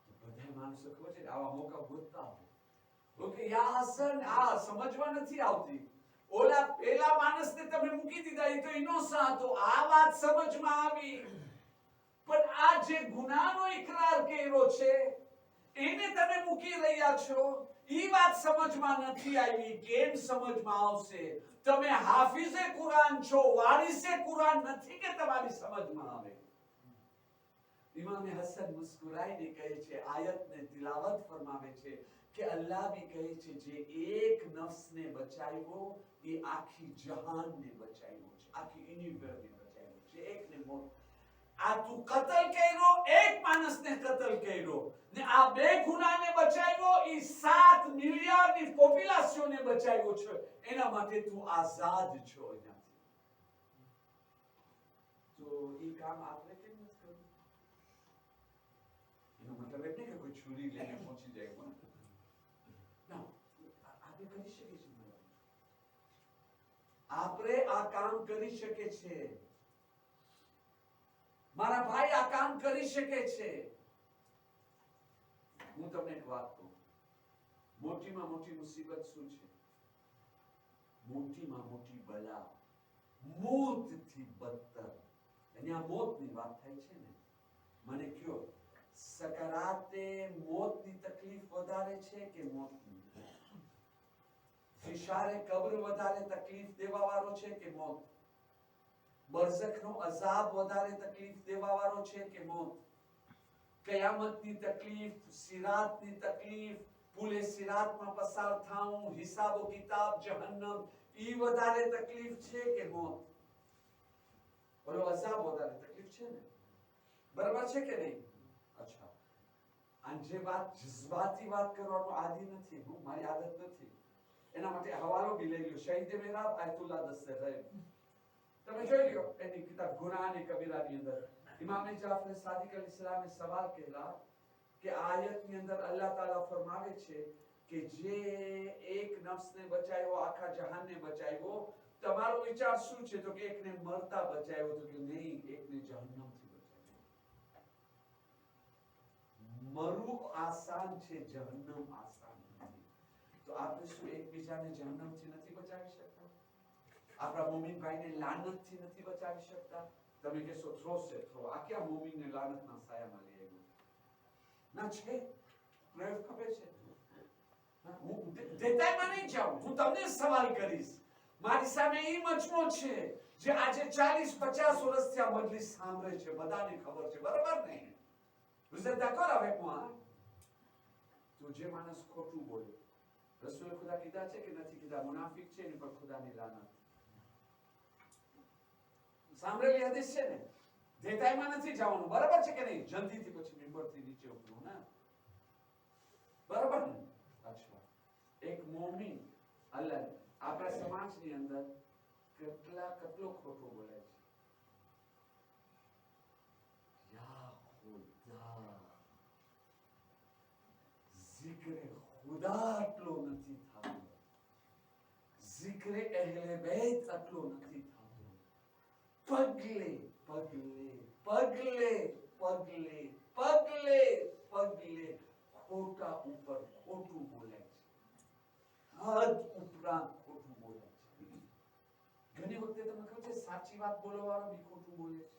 Speaker 1: તો બધા માણસો ખબર છે આવા મોકા ગોતતા હોય. તો કે યા હસન, આ સમજવા નથી આવતી. ઓલા પેલા માણસને તમે મૂકી દીધા, એ તો ઇનોસન્ટ હતો, આ વાત સમજમાં આવી. પણ આ જે ગુનાનો ઇકરાર કર્યો છે એને તમે મૂકી રહ્યા છો, ઈ વાત સમજમાં નથી આવી. કેમ સમજમાં આવશે? તમે હાફિઝે કુરાન છો, વારિસે કુરાન નથી કે તમારી સમજમાં આવે. ઇમામે હસન મુસ્કુરાઈને કહે છે, આયતને તિલાવત ફરમાવે છે કે અલ્લાહ બી કહે છે જે એક નફ્સને બચાવ્યો એ આખી જહાનને બચાવ્યો છે, આખી યુનિવર્સને બચાવ્યો છે. એકને મોત આ તું કતલ કર્યો, એક માણસને કતલ કર્યો ને આ બે ગુનાને બચાવ્યો, ઈ 7 મિલિયનની પોપ્યુલેશનને બચાવ્યો છે. એના માટે તું આઝાદ છો. તો ઈ કામ આપણે કેમ નથી કરવું? એનો મતલબ એ નહીં કે કોઈ છુરી લઈને પહોંચી જાય. ના, આપણે કરી શકીએ છીએ. આપણે આ કામ કરી શકીએ છીએ. મારા ભાઈ આ કામ કરી શકે છે. હું તમને એક વાત કહું, મોટીમાં મોટી મુસીબત શું છે? મોટીમાં મોટી બલા મોતથી બદતર. અહીંયા મોતની વાત થાય છે ને, મને કયો સકરાતે મોતની તકલીફ વધારે છે કે મોતની? ફિશારે કબ્ર વધારે તકલીફ દેવા વાળો છે કે મોત? બરઝખનો અઝાબ વધારે તકલીફ દેવા વાળો છે કે મોત? કયામતની તકલીફ, સિરાતની તકલીફ, પુલે સિરાતમાં પસાર થાવું, હિસાબ કિતાબ, જહન્નમ, ઈ વધારે તકલીફ છે કે મોત? બોલો, અઝાબ વધારે તકલીફ છે ને? બરાબર છે કે નહીં? અચ્છા, અને જે વાત જઝ્બાતી વાત કરવાનો આદિ નથી હું, મારી આદત નથી. એના માટે હવાલો બી લઈ લ્યો, શહીદ મેરાબ આયતુલ્લાહ દસ્તે ગૈબ. તમે જોઈ લો એની કિતાબ ગુનાહ અને કબીરાની અંદર ઇમામ જાફર સાદિક અલૈહિસ્સલામે સવાલ કર્યા કે આયતની અંદર અલ્લાહ તાલા ફરમાવે છે કે જે એક નફ્સને બચાવ્યો આખા જહાનને બચાવ્યો, તમારો વિચાર શું છે? તો કે એકને મરતા બચાવ્યો. તો કે નહીં, એકને જહન્નમથી બચાવ્યો. મરવું આસાન છે, જહન્નમ આસાન નથી. તો આપણે શું એકબીજાને જહન્નમથી નથી બચાવી શકતા? આપણા મોમીન ભાઈને લાનતથી નથી બચાવી શકતા? તમે કહેશો થ્રો છે થ્રો, આ ક્યાં મોમીનને લાનતના સાયામાં લઈ આવ્યો? ના છે, પ્રયોગ ખબર છે. હું દેતાયમાં નહીં જાઉં, હું તમને સવાલ કરીશ. મારી સામે એ મજમો છે જે આજે 40-50 વર્ષથી આ મજલિસ સાંભળે છે, બધાને ખબર છે, બરાબર ને? vous êtes d'accord avec moi? તો જે માણસ ખોટું બોલે, રસૂલ ખુદા કીધા છે કે નથી કીધા? મુનાફિક છે, એની પર ખુદાની લાનત. સાંભળેલી હદીસ છે ને? દેતાયમાં નથી જવાનું, બરાબર છે કે નહીં? જલ્દીથી પછી મિંબરથી નીચે ઉતરો ને, બરાબર ને? અચ્છા, એક મોમીન અલ્લાહ આપણા સમાજની અંદર કેટલો ખોટો બોલે છે. યા ખુદા, zikre ખુદા આટલો નથી થતો, zikre અહેલે બેત આટલો નથી થતો. પગલે પગલે પગલે પગલે પગલે પગલે ખોટા ઉપર ખોટું બોલે છે, હદ ઉપરાંત ખોટું બોલે છે. ઘણી વખતે તમને ખબર છે સાચી વાત બોલવા વાળા બી ખોટું બોલે છે,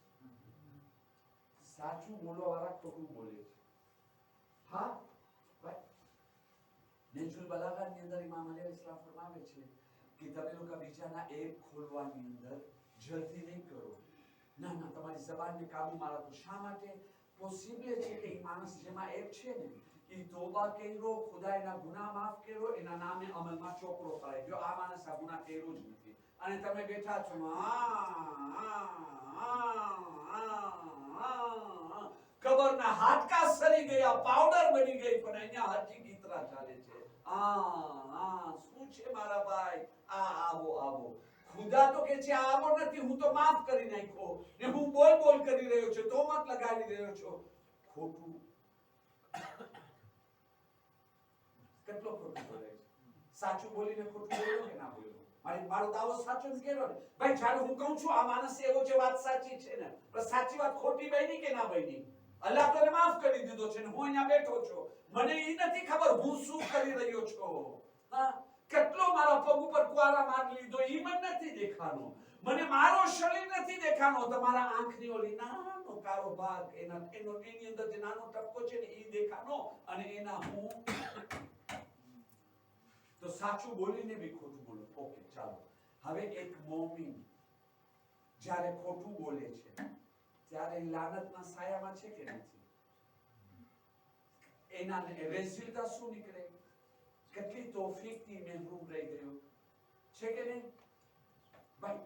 Speaker 1: સાચું બોલવા વાળા ખોટું બોલે છે. હા ભાઈ, નેચરલ બલાગાની અંદર ઇમામ અલી અલૈહિસ્સલામ ફરમાવે છે કે તમે લોકો બીજાના એપ ખોલવાની અંદર જલ્દી નહીં કરો. ના ના, તમારી જબાનને કાબુમાં રાખો. શા માટે? પોસિબલ છે કે એ માણસ જેમાં એપ છે ને ઈ તોબા કર્યો, ખુદાના ગુનાહ માફ કર્યો, એના નામે અમલમાં ચોપડો કરાય ગયો. આ માણસ આ ગુનાહ કર્યો જ નથી અને તમે બેઠા છો કબરના હાડકા સરી ગયા, પાવડર બની ગઈ, પણ અહીંયા હજી ગીતરા ચાલે છે. શું છે મારા ભાઈ? આવો આવો. ખુદા તો કે છે આવો નથી, હું તો માફ કરી નાખ્યો ને હું બોલ બોલ કરી રહ્યો છું, તોમત લગાવી રહ્યો છો. ખોટું કેટલો ખોટું બોલે છે. સાચું બોલીને ખોટું બોલ્યો કે ના બોલ્યો? મારો દાવો સાચો જ કેરો ને ભાઈ. જ્યારે હું કહું છું આ માણસ એવો છે, વાત સાચી છે ને, પણ સાચી વાત ખોટી બની કે ના બની? અલ્લાહ તને માફ કરી દીધો છે ને હું અહીંયા બેઠો છું. મને એ નથી ખબર હું શું કરી રહ્યો છું. હા, કેટલો મારા પગ ઉપર કુવારા મારી લીધો એ મને નથી દેખાનો. મને મારો શરીર નથી દેખાનો. તમારા આંખની ઓલી નાનો કાળો ભાગ, એની અંદર જે નાનો ટપકો છે ને એ દેખાનો, અને એના હું તો સાચું બોલીને બી ખોટું બોલો. ઓકે ચાલો. હવે એક મોમીન જ્યારે ખોટું બોલે છે ત્યારે લાનતના સાયામાં છે કે નથી? એના રેઝિલ્ટ શું નીકળે? કેટલી તોફીકથી મહેરૂમ રહી ગયો છે કે નહીં ભાઈ?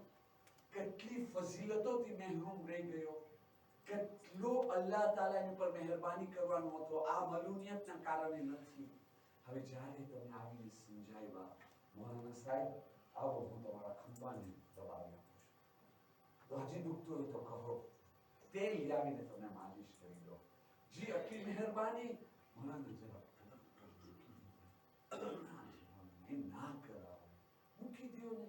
Speaker 1: કેટલી ફઝીલતોથી મહેરૂમ રહી ગયો. કેટલો અલ્લાહ તાલા એની પર મહેરબાની કરવાનો હતો. આ મલૂનિયતના કારણે નથી. હવે જ્યારે તમે આવીને સમજાવ્યા, મૌલાના સાહેબ આવો, હું તમારા ખંભાને દબાવી આપું છું, તો હજી દુખતું હોય તો કહો, તેલ લાવીને તમે માલિશ કરી દો. જી આટલી મહેરબાની. મૌલાના જરા ના કરાવો, મૂકી દો ને.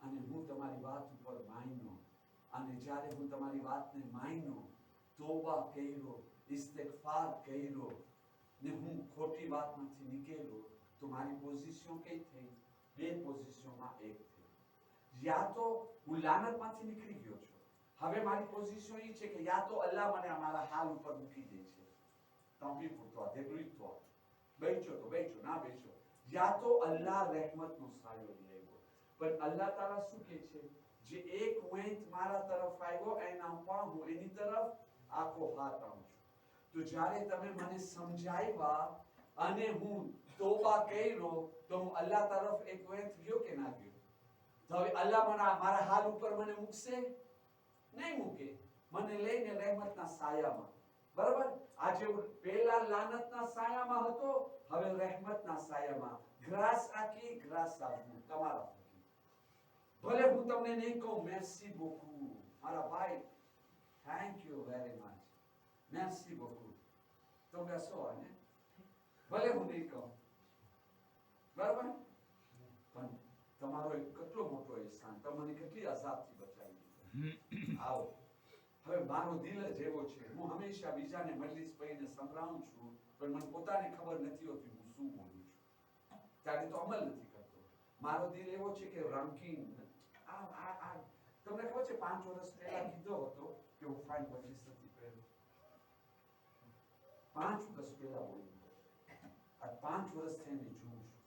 Speaker 1: અને હું તમારી વાત ઉપર માન્યો, અને જ્યારે હું તમારી વાતને માન્યો, તોબા કર્યો, ઇસ્તિગફાર કર્યો ને હું ખોટી વાતમાંથી નીકળ્યો, તો મારી પોઝિશન કઈ થઈ? બે પોઝિશનમાં એક થઈ. યા તો હું લાનતમાંથી નીકળી ગયો છું. હવે મારી પોઝિશન એ છે કે યા તો અલ્લાહ મને અમારા હાલ ઉપર મૂકી દે છે, તંબી પૂરતો દેગરીતો બેચો તો બેચો, ના બેચો. યા તો અલ્લાહ રહેમતનો સાયો લઈ આવ્યો. પણ અલ્લાહ તાલા શું કહે છે? જે એક વેંત મારા તરફ આવ્યો એના પણ હું એની તરફ આખો હાથ આવું છું. તો જ્યારે તમે મને સમજાવ્યા અને હું તોબા કર્યો, તો હું અલ્લાહ તરફ એક વેંત ગયો કે ના ગયો? તો હવે અલ્લાહ મારા હાલ ઉપર મને મૂકશે? નહીં મૂકે. મને લઈને રહેમતના સાયામાં, બરાબર? આજે પહેલા લાનતના સાયામાં હતો, હવે રહેમતના સાયામાં. ગ્રાસ આખી ગ્રાસ આપું તમારા થકી. ભલે હું તમને નહીં કહું મેર્સી beaucoup મારા ભાઈ, થેન્ક યુ વેરી મચ, મેર્સી beaucoup, તો બેસો. અને ભલે હું નહીં કહું, બરાબર, પણ તમારો કેટલો મોટો અહેસાન, તમને કેટલી આઝાદથી બચાવી દીધો. આવો. હવે મારો દિલ જ એવો છે, હું હંમેશા બીજાને મજલિસ પહીને સંભળાવું છું, પણ મને પોતાને ખબર નથી હોતી હું શું બોલું છું. ત્યારે તો અમલ નથી કરતો. મારો દિલ એવો છે કે રંગીન. તમને ખબર છે 5 વર્ષ પહેલા કીધો હતો કે હું ફાઇન મજલિસ નથી પહેરું. 5 વર્ષ પહેલા બોલ્યો. આ 5 વર્ષ થઈને જોઉં છું.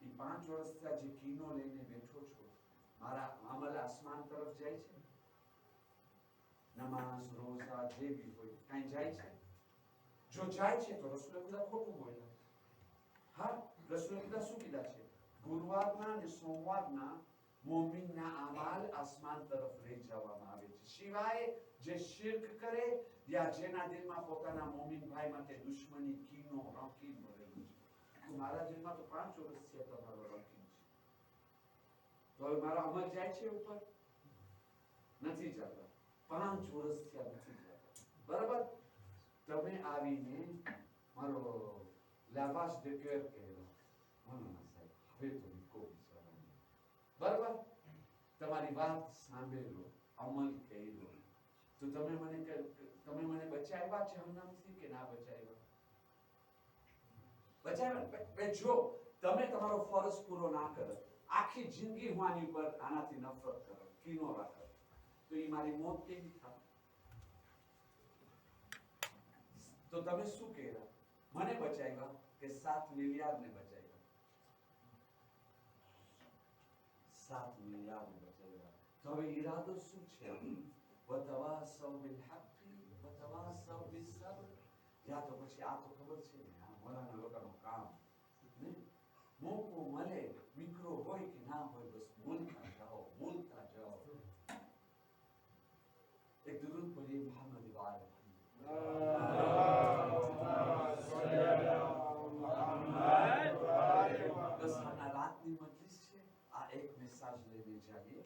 Speaker 1: એ 5 વર્ષ થયા જે કીનો લઈને બેઠો છો, મારા અમલ આસમાન તરફ જાય છે? નમાઝ, રોઝા, જે બી હોય કઈ જાય છે? જો જાય છે તો રસૂલ ખુદા ખોટું બોલ્યા. હા, રસૂલ ખુદા શું કીધા છે? ગુરુવારના અને સોમવારના મોમિનના અમાલ આસમાન તરફ લઈ જવામાં આવે છે, સિવાય જે શિર્ક કરે યા જેના દિલમાં પોતાના મોમિન ભાઈ માટે દુશ્મની, કીનો, રંકીન ભરેલું છે. તો મારા દિલમાં તો 5 વર્ષ છે તમારો રંકીન છે. તો હવે મારો અમલ જાય છે ઉપર? નથી જતા. 5 વર્ષ થયા નથી જતા. બરાબર? તમે આવીને મારો લાવાશ de cœur કહેલો. હવે તો નીકો વિચારવાનું. બરાબર? તમારી વાત સાંભળેલો, અમલ કર્યો, તો તમે મને બચાવ્યા જહન્નમથી કે ના બચાવ્યા? બચાવ્યા. જો તમે તમારો ફરજ પૂરો ના કરો, આખી જિંદગી હું આની ઉપર આનાથી નફરત કરો, કીનો રાખો, તો એ મારી મોત કેવી થાય? તો તમે શું કહેલા? મને બચાવ્યા કે 7 મિલિયર્ડ ને બચાવ્યા? 7 મિલિયર્ડ ને બચાવ્યા. તો હવે ઈરાદો શું છે? વતવાસૌ બિલ હક્કી વતવાસૌ બિસ સબ્ર. યા તો પછી આ તો ખબર છે ને આ મોલાના લોકોનું કામ ને મોકો મળે મિત્રો હોય કે ના હોય બસ બોલતા જાઓ એક દુરૂદ પઢીએ મોહમ્મદ વાલે બસ આના રાતની મજલિસ છે આ એક મેસેજ લેને चाहिए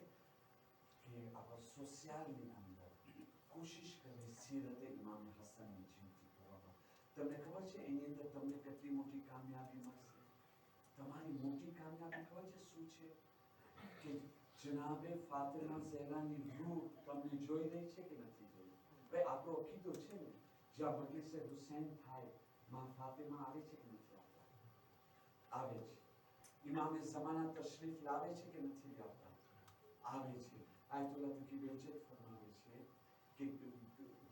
Speaker 1: कि आप સોશિયલની અંદર કોશિશ કરે સીરતે ઇમામ હસનની જીવતી કરવામાં તમને ખબર છે એની અંદર તમને કેટલી મોટી કામયાબી મળશે તમારી મોટી કામયાબી ખબર છે શું છે કે જનાબે ફાતિમા ઝહરાની રૂહ તમને જોઈ રહી છે કે નથી જોઈ ભાઈ આપણો અકીદો છે ને જ્યાં મજલિસે હુસૈન થાય માં ફાતિમા આવે છે કે નથી આવતા આવે છે ઇમામે ઝમાના તશરીફ લાવે છે કે નથી લાવતા આવે છે આયતુલ્લાહ તકી બેજત ફરમાવે છે કે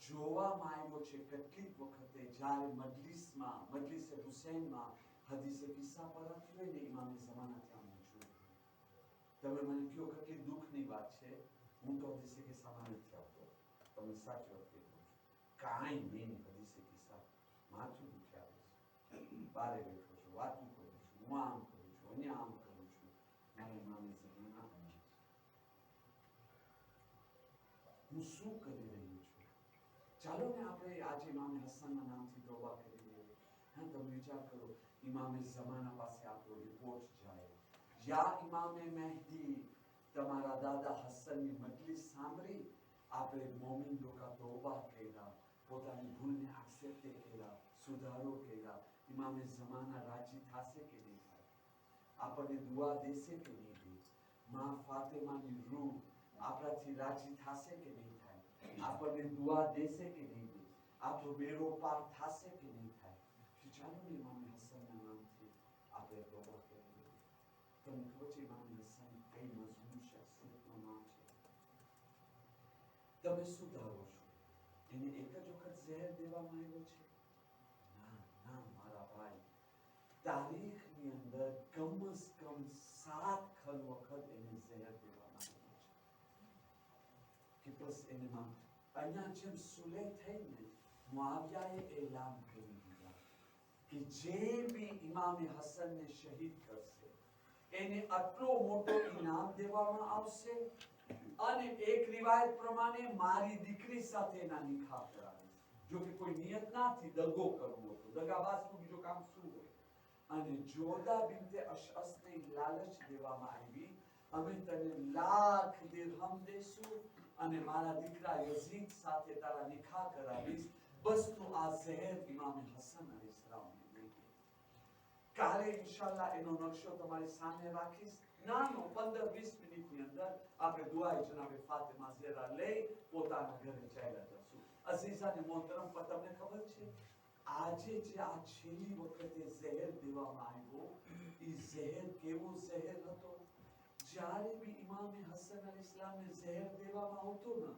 Speaker 1: જોવામાં આવ્યો છે કેટલીક વખતે જ્યારે મજલિસે હુસૈનમાં હદીસે કિસ્સા પરાતી હોય ને ઇમામે ઝમાના ત્યાં મોજૂદ તમે મને કયો કેટલી દુઃખની વાત છે હું તો હદીસે કિસ્સામાં નથી આવતો તમે સાચી વાત કહી દઉં કાંઈ નહીં હદીસે કિસ્સા માથું દુખે આવે છે બારે બેઠો છું વાતું કરું છું હું આમ કરું છું અન્ય આમ કરું છું મારા ઇમામે ઝમાના હું શું કરી રહ્યો છું ચાલો ને આપણે આજે ઇમામે હસનના નામથી તોબા કરી લઈએ હા તમે વિચાર કરો ઇમામે ઝમાના પાસે આપણો રિપોર્ટ જાય યા ઇમામે મહેદી તમારા દાદા હસનની મજલિસ સાંભળી આપણે મોમિન લોકો તોબા કર્યા પોતાની ભૂલને એક્સેપ્ટ કર્યા સુધારો કર્યા ઇમામે ઝમાના રાજી થશે કે નહીં થાય આપણને દુઆ દેશે કે નહીં દે માં ફાતિમાની રૂહ આપણાથી રાજી થશે કે નહીં થાય આપણને દુઆ દેશે કે નહીં દે આપણો બેડો પાર થશે કે નહીં થાય ચાલો ને ઇમામે હસનના નામથી આપણે તોબા કરીએ તમને ખબર છે ઇમામે હસન કઈ મજબૂત શખ્સિયતનું નામ છે તમે શું ધારો છો એને એક જ વખત ઝેર દેવામાં આવ્યો છે ના મારા ભાઈ તારીખની અંદર કમસ કમ 7 વખત એને ઝેર દેવામાં આવ્યો છે કે બસ એને અહીંયા જેમ સુલે થઈને મુઆવિયાએ એલાન કરી દીધા કે જે બી ઇમામે હસનને શહીદ કરશે એને આટલો મોટો ઇનામ દેવામાં આવશે અને એક રિવાયત પ્રમાણે મારી દીકરી સાથે એના નિકાહ કરાવીશ જો કે કોઈ નિયત નથી દગો કરવો હતો દગાબાજનું બીજું કામ શું હોય અને જોદા બિનતે અશઅસને લાલચ દેવામાં આવી અમે તને લાખ દિરહમ દેશું અને મારા દીકરા યઝીદ સાથે તારા નિકાહ કરાવીશ બસ તું આ ઝહેર ઇમામે હસન અલૈહિસ્સલામને દે કાલે ઇન્શાઅલ્લાહ એનો નકશો તમારી સામે રાખીશ નાનો 15-20 મિનિટની અંદર આપણે દુઆએ જનાબે ફાતિમા ઝહરા લઈ પોતાના ઘરે ચાલ્યા જશું અઝીઝાને મોહતરમ પર તમને ખબર છે આજે જે આ છેલ્લી વખતે ઝહેર દેવામાં આવ્યો એ ઝહેર કેવો ઝહેર હતો જ્યારે બી ઇમામે હસન અલૈહિસ્સલામને ઝહેર દેવામાં આવતો ને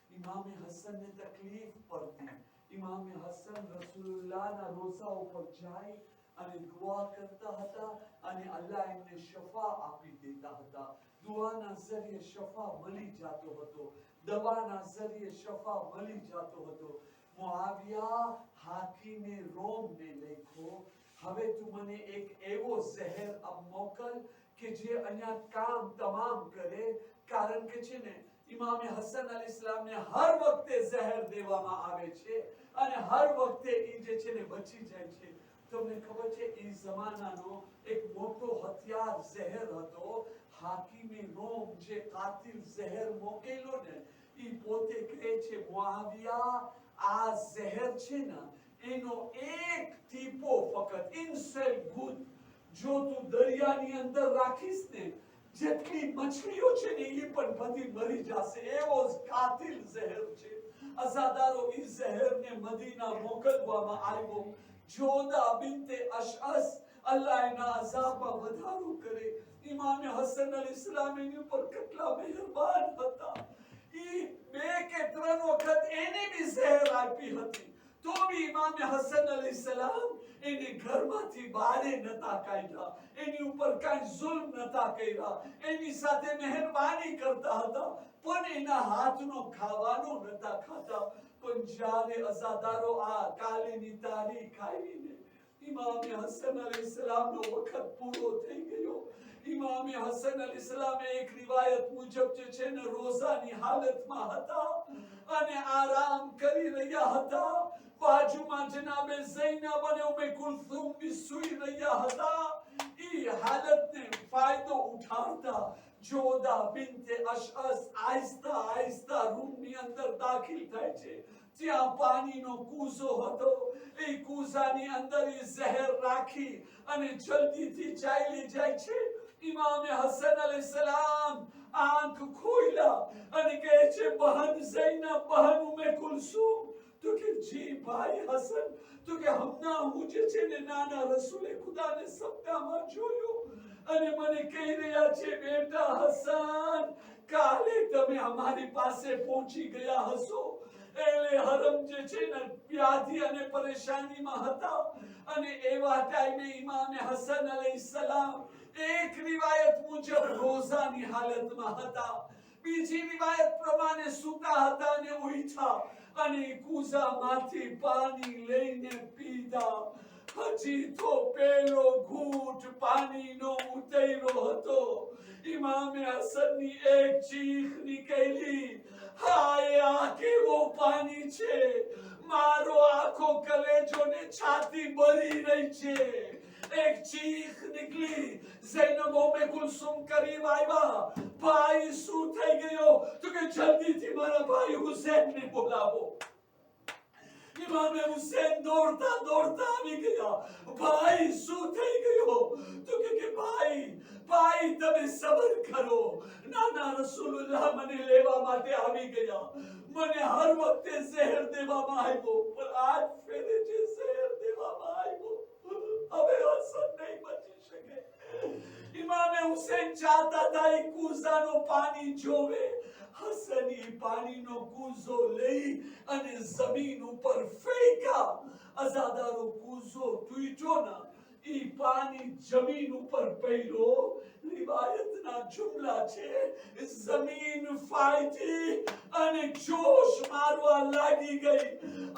Speaker 1: ઇમામે હસનને તકલીફ પડતી ઇમામે હસન રસૂલુલ્લાહના રોઝા ઉપર જાય અને દુઆ કરતા હતા અને અલ્લાહ એમને શફા આપી દેતા હતા દુઆના ઝરીએ શફા મળી જાતો હતો દવાના ઝરીએ શફા મળી જાતો હતો મુઆવિયા હાકીમે રોમને લખ્યો હવે તું મને એક એવો ઝહેર મોકલ કે જે અહીંયા કામ તમામ કરે કારણ કે છે ને ઇમામે હસન અલૈહિસ્સલામને હર વખતે ઝહેર દેવામાં આવે છે અને હર વખતે એ જે છે ને બચી જાય છે તમને ખબર છે એ જમાનાનો એક મોટો હથિયાર ઝહેર હતો હાકીમે રોમ જે કાતિલ ઝહેર મોકેલો ને એ પોતે કહે છે મુઆવિયા આ ઝહેર છે ને એનો એક ટીપો ફક્ત ઇન્સેલ ગુદ જો તું દરિયાની અંદર રાખીશ ને જેટલી મછલીઓ છે ને એ પણ બધી મરી જશે એવો કાતિલ ઝહેર છે અઝાદારો એ ઝહેરને મદીના મોકલવામાં આવ્યો જોદા બિનતે અશઅસ અલ્લાહ એના અઝાબમાં વધારો કરે ઇમામે હસન અલૈહિસ્સલામ એની ઉપર કેટલા મહેરબાન હતા એ 2 કે 3 વખત એને બી ઝહેર આપી હતી તો બી ઇમામે હસન અલૈહિસ્સલામ એને ઘરમાંથી બહાર નતા કાઢ્યા એની ઉપર કાંઈ જુલ્મ નતા કર્યા એની સાથે મહેરબાની કરતા હતા પણ એના હાથનો ખાવાનો નતા ખાતા પણ જ્યારે અઝાદારો આ કાલીની તારીખ આવીને ઇમામે હસન અલૈહિસ્સલામનો વખત પૂરો થઈ ગયો. ઇમામે હસન અલૈહિસ્સલામ એક રિવાયત મુજબ જે છે ને રોઝાની હાલતમાં હતા અને આરામ કરી રહ્યા હતા. બાજુમાં જનાબે ઝૈનબ અને ઉમ્મે કુલથુમ બી સૂઈ રહ્યા હતા. ઈ હાલતને ફાયદો ઉઠાવતા જોદા બિન્તે અશઅસ આહિસ્તા આહિસ્તા રૂમની અંદર દાખલ થાય છે. ત્યાં પાણીનો કૂઝો હતો. એ કૂઝાની અંદર એ ઝહેર રાખી અને જલ્દીથી ચાલી જાય છે. ઇમામે હસન અલૈહિસ્સલામ આંખ ખોલ્યા અને કહે છે, બહન ઝૈનબ, બહન ઉમ્મે કુલસુમ. તો કે જી ભાઈ હસન, તો કે હમણાં હું જે છે ને નાના રસૂલે ખુદાને સપનામાં જોયો અને મને કહી રહ્યા છે, બેટા હસન, કાલે તમે અમારી પાસે પહોંચી ગયા હશો. એટલે હરમ જે છે ને વ્યાધિ અને પરેશાનીમાં હતા અને એવા ટાઈમે ઇમામે હસન અલૈહિસ્સલામ એક રિવાયત મુજબ રોઝાની હાલતમાં હતા. બીજી રિવાયત પ્રમાણે સૂતા હતા અને ઉઠ્યા અને કૂઝામાંથી પાણી લઈને પીધા. હજી તો પેલો ઘૂંટ પાણીનો ઉતર્યો હતો. ઇમામે હસનની એક ચીખ નીકળી, હાય, આ કેવો પાણી છે! મારો આખો કલેજો ને છાતી બળી રહી છે. એક ચીખ નીકળી. ઝૈનબ ઉમ્મે કુલસુમ કરીબ આવ્યા. ભાઈ શું થઈ ગયો? તો કે જલ્દીથી મારા ભાઈ હુસૈનને બોલાવો. ઇમામે હુસૈન દોડતા દોડતા આવી ગયા. ભાઈ શું થઈ ગયો? તો કે ભાઈ તમે સબર કરો. નાના રસૂલુલ્લાહ મને લેવા માટે આવી ગયા. મને હર વખતે ઝહેર દેવામાં આવ્યો, પણ આજ ફેરે જે ઝહેર દેવામાં આવ્યો, હવે હસન નહીં બચી શકે. ઇમામે હુસૈન ચાહતા હતા એ કૂઝાનો પાણી જોવે. હસન એ પાણીનો કૂઝો લઈ અને જમીન ઉપર ફેંકા. અઝાદારો કૂઝો તૂટ્યો ના, ઈ પાણી જમીન ઉપર પડ્યો. રિવાયતના જુમલા છે, જમીન ફાટી અને જોશ મારવા લાગી ગઈ.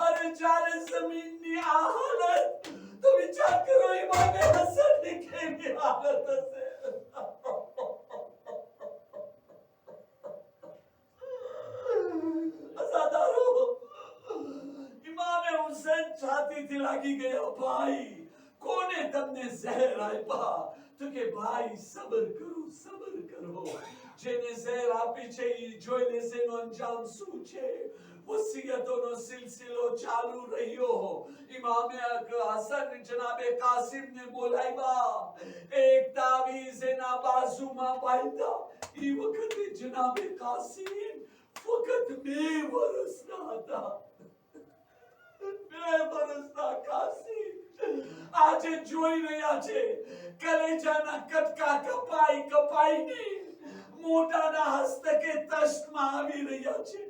Speaker 1: અને જ્યારે જમીનની આ હાલત, તો વિચાર કરો ઇમામે હસનની કેવી હાલત હશે. અઝાદારો ઇમામે હુસૈન છાતીથી લાગી ગયા, ભાઈ કોને તમને ઝહેર આપ્યા? તો કે ભાઈ સબર કરો. જેને ઝહેર આપી છે એ જોઈ લેશે એનો અંજામ શું છે. વસિયતોનો સિલસિલો ચાલુ રહ્યો. ઇમામે હસન જનાબે કાસિમને બોલાવ્યા. એક તાવીઝ એના બાજુમાં બાંધ્યા. એ વખતે જનાબે કાસિમ ફક્ત 2 વર્ષના હતા. 2 વર્ષના કાસિમ આજે જોઈ રહ્યા છે, કલેજાના કટકા કપાઈને મોઢાના હસ્તકે તશ્તમાં આવી રહ્યા છે.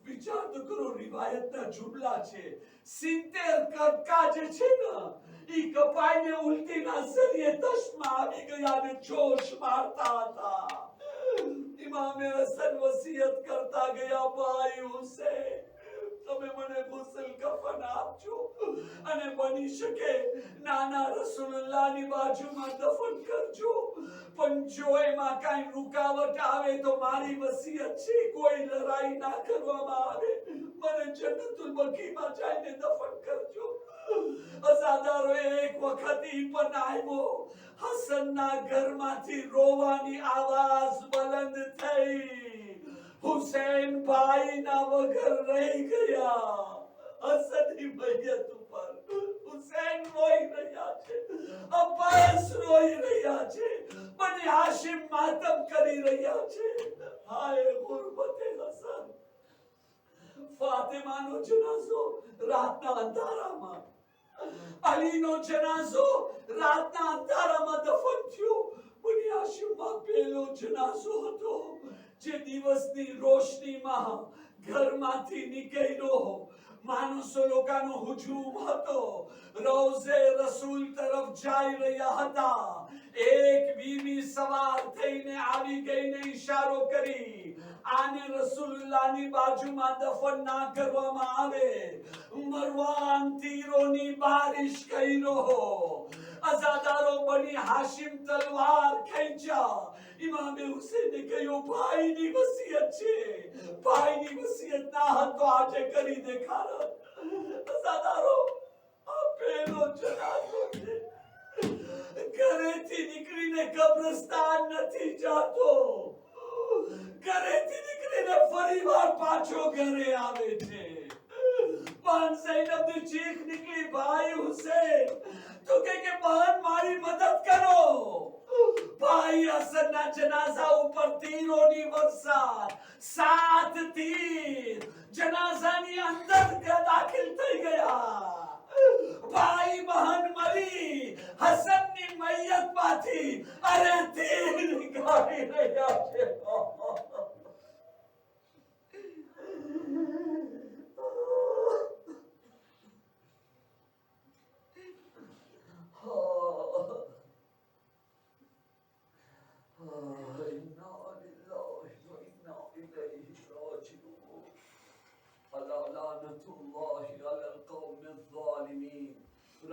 Speaker 1: વિચાર તો કરો, રિવાયતના જુમલા છે, 70 કટકા જે છે ને ઈ કપાઈને ઉલટીના ઝરીએ તશ્તમાં આવી ગયા અને જોશ મારતા હતા. ઇમામે હસન વસિયત કરતા ગયા, ભાઈ હુસૈન, તમે મને ગુસલ કફન આપજો અને બની શકે નાના રસૂલુલ્લાહની બાજુમાં દફન કરજો. પણ જો એમાં કાંઈ રૂકાવટ આવે તો મારી વસિયત છે, કોઈ લડાઈ ના કરવામાં આવે, મને જન્નતુલ બકીમાં જઈને દફન કરજો. અઝાદારો એક વખત ઈ પણ આવ્યો. હસનના ઘરમાંથી રોવાની આવાજ બલંદ થઈ. હુસૈન ભાઈ ના વગર રહી ગયા. હસનની મૈયત ઉપર હુસૈન રોઈ રહ્યા છે, અબ્બાસ રોઈ રહ્યા છે, બની હાશિમ માતમ કરી રહ્યા છે. હાય ગુરબતે હસન. ફાતિમાનો જનાઝો રાતના અંધારામાં, અલીનો જનાઝો રાતના અંધારામાં દફન થયો. બની હાશિમમાં પહેલો જનાઝો હતો જે દિવસની રોશનીમાં ઘરમાંથી નીકળ્યો. માણસો લોકોનો હુજુમ હતો. રોઝે રસૂલ તરફ જઈ રહ્યા હતા. એક બીવી સવાર થઈને આવી ગઈને ઈશારો કરી, આને રસૂલુલ્લાહની બાજુમાં દફન ના કરવામાં આવે. મરવાન તીરોની બારિશ કર્યો. અઝાદારો બની હાશિમ તલવાર ખેંચ્યા. ઇમામે હુસૈને કહ્યું ભાઈની વસિયત છે, ભાઈની વસિયત ના હતો આજે કરી દેખાડો. અઝાદારો આ પેલો જનાઝો છે, ઘરેથી નીકળીને કબ્રસ્તાન નથી જાતો, ઘરેથી નીકળીને ફરીવાર પાછો ઘરે આવે છે. બહન ઝૈનબની ચીખ નીકળી ભાઈ હુસૈન તો કે બહન મારી મદદ કરો. ભાઈ હસનના જનાઝા ઉપર તીરોની વરસાદ, 7 તીર જનાઝાની અંદર દાખલ થઈ ગયા. ભાઈ બહન મરી હસનની મૈયતમાંથી અરે તીર નીકાળી રહ્યા છે.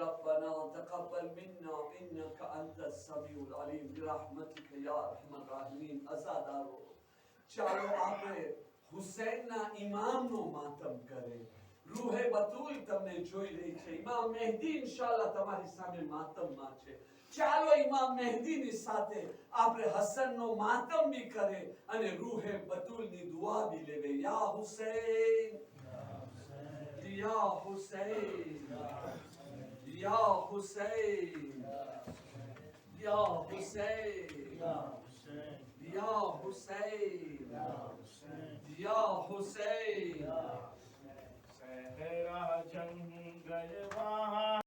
Speaker 1: ربنا تقبل منا إنك أنت السميع العليم برحمتك يا أرحم الراحمين. અઝાદારો ચાલો આપણે હુસૈનના ઇમામનો માતમ કરે. રૂહે બતુલ તમને જોઈ રહી છે. ઇમામ મહેદી ઇન્શાઅલ્લાહ તમારી સામે માતમમાં છે. ચાલો ઇમામ મહેદીની સાથે આપણે હસનનો માતમ બી કરે અને રૂહે બતુલની દુઆ બી લેવે. યા હુસૈન યા Hussain Ya Hussein, Ya Hussein, Ya Hussein, Ya Hussein, Ya Hussein, Ya Hussein. Sehra jang gaya